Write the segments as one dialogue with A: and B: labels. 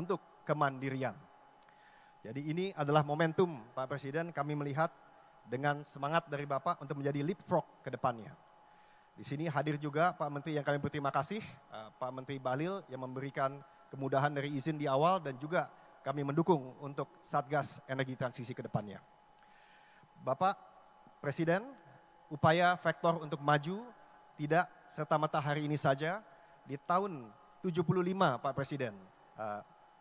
A: untuk kemandirian. Jadi ini adalah momentum Pak Presiden, kami melihat dengan semangat dari Bapak untuk menjadi leapfrog ke depannya. Di sini hadir juga Pak Menteri yang kami berterima kasih, Pak Menteri Bahlil yang memberikan kemudahan dari izin di awal dan juga kami mendukung untuk Satgas Energi Transisi ke depannya. Bapak Presiden, upaya Vektor untuk maju tidak serta-merta hari ini saja. Di tahun 75 Pak Presiden,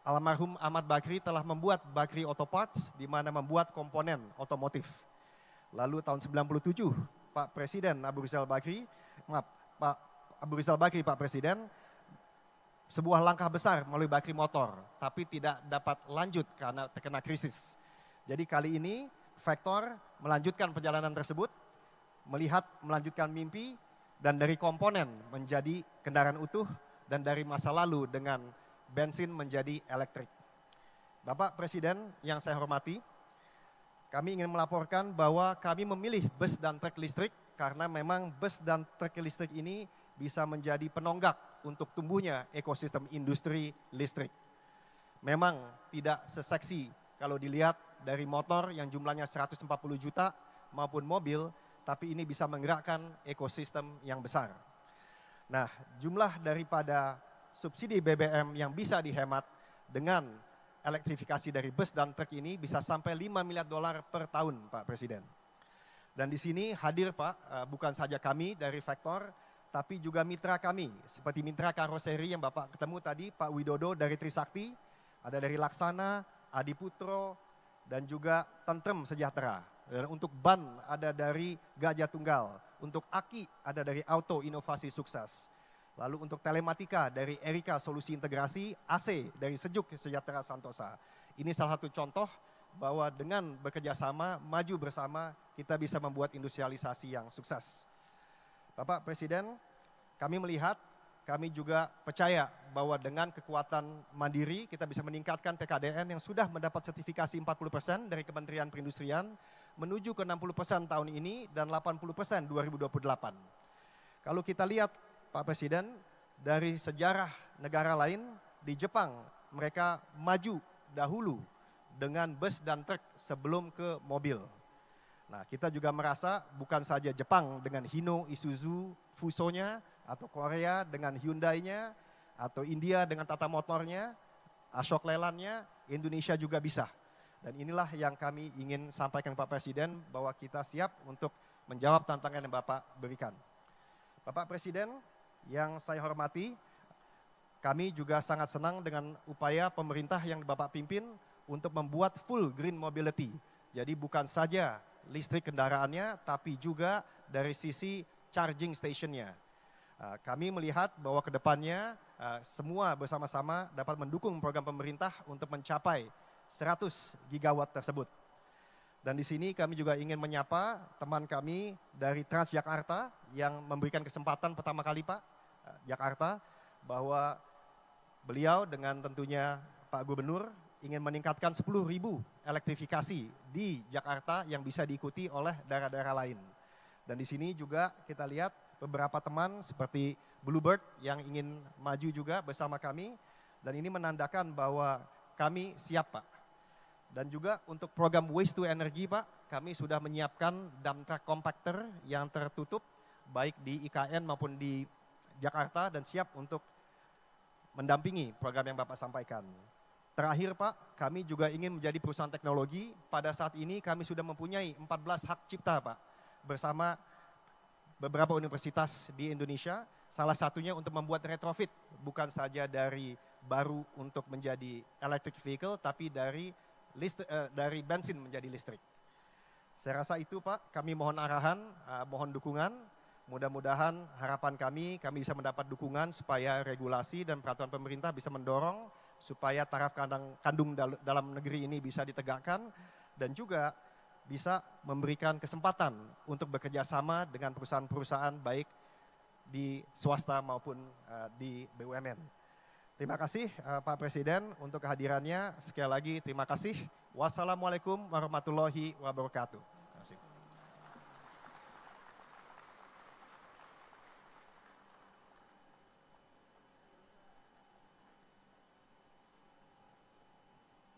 A: almarhum Ahmad Bakri telah membuat Bakri Auto Parts di mana membuat komponen otomotif. Lalu tahun 97 Pak Presiden Abu Rizal Bakri, Pak Presiden, sebuah langkah besar melalui Bakri Motor, tapi tidak dapat lanjut karena terkena krisis. Jadi kali ini Vektor melanjutkan perjalanan tersebut, melanjutkan mimpi, dan dari komponen menjadi kendaraan utuh, dan dari masa lalu dengan bensin menjadi elektrik. Bapak Presiden yang saya hormati, kami ingin melaporkan bahwa kami memilih bus dan truk listrik karena memang bus dan truk listrik ini bisa menjadi penonggak untuk tumbuhnya ekosistem industri listrik. Memang tidak seseksi kalau dilihat dari motor yang jumlahnya 140 juta maupun mobil, tapi ini bisa menggerakkan ekosistem yang besar. Nah, jumlah daripada subsidi BBM yang bisa dihemat dengan elektrifikasi dari bus dan truk ini bisa sampai $5 miliar per tahun, Pak Presiden. Dan di sini hadir Pak, bukan saja kami dari Vektor, tapi juga mitra kami, seperti mitra karoseri yang Bapak ketemu tadi, Pak Widodo dari Trisakti, ada dari Laksana, Adiputro, dan juga Tentrem Sejahtera. Dan untuk ban ada dari Gajah Tunggal, untuk aki ada dari Auto Inovasi Sukses. Lalu untuk telematika dari Erika Solusi Integrasi, AC dari Sejuk Sejahtera Santosa. Ini salah satu contoh bahwa dengan bekerja sama, maju bersama, kita bisa membuat industrialisasi yang sukses. Bapak Presiden, kami melihat, kami juga percaya bahwa dengan kekuatan mandiri kita bisa meningkatkan TKDN yang sudah mendapat sertifikasi 40% dari Kementerian Perindustrian menuju ke 60% tahun ini dan 80% 2028. Kalau kita lihat Pak Presiden, dari sejarah negara lain, di Jepang mereka maju dahulu dengan bus dan truk sebelum ke mobil. Nah, kita juga merasa bukan saja Jepang dengan Hino, Isuzu, Fuso-nya, atau Korea dengan Hyundai-nya, atau India dengan Tata Motornya, Ashok Leyland-nya, Indonesia juga bisa. Dan inilah yang kami ingin sampaikan Pak Presiden, bahwa kita siap untuk menjawab tantangan yang Bapak berikan. Bapak Presiden yang saya hormati, kami juga sangat senang dengan upaya pemerintah yang Bapak pimpin untuk membuat full green mobility. Jadi bukan saja listrik kendaraannya, tapi juga dari sisi charging stationnya. Kami melihat bahwa ke depannya semua bersama-sama dapat mendukung program pemerintah untuk mencapai 100 gigawatt tersebut. Dan di sini kami juga ingin menyapa teman kami dari Transjakarta yang memberikan kesempatan pertama kali Pak, Jakarta, bahwa beliau dengan tentunya Pak Gubernur ingin meningkatkan 10.000 elektrifikasi di Jakarta yang bisa diikuti oleh daerah-daerah lain. Dan di sini juga kita lihat beberapa teman seperti Bluebird yang ingin maju juga bersama kami, dan ini menandakan bahwa kami siap Pak. Dan juga untuk program Waste to Energy Pak, kami sudah menyiapkan dump truck compactor yang tertutup baik di IKN maupun di Jakarta dan siap untuk mendampingi program yang Bapak sampaikan. Terakhir Pak, kami juga ingin menjadi perusahaan teknologi. Pada saat ini kami sudah mempunyai 14 hak cipta Pak, bersama beberapa universitas di Indonesia. Salah satunya untuk membuat retrofit, bukan saja dari baru untuk menjadi electric vehicle, tapi dari bensin menjadi listrik. Saya rasa itu Pak, kami mohon arahan, mohon dukungan. Mudah-mudahan harapan kami bisa mendapat dukungan supaya regulasi dan peraturan pemerintah bisa mendorong supaya taraf kandung dalam negeri ini bisa ditegakkan, dan juga bisa memberikan kesempatan untuk bekerja sama dengan perusahaan-perusahaan baik di swasta maupun di BUMN. Terima kasih Pak Presiden untuk kehadirannya. Sekali lagi terima kasih. Wassalamualaikum warahmatullahi wabarakatuh.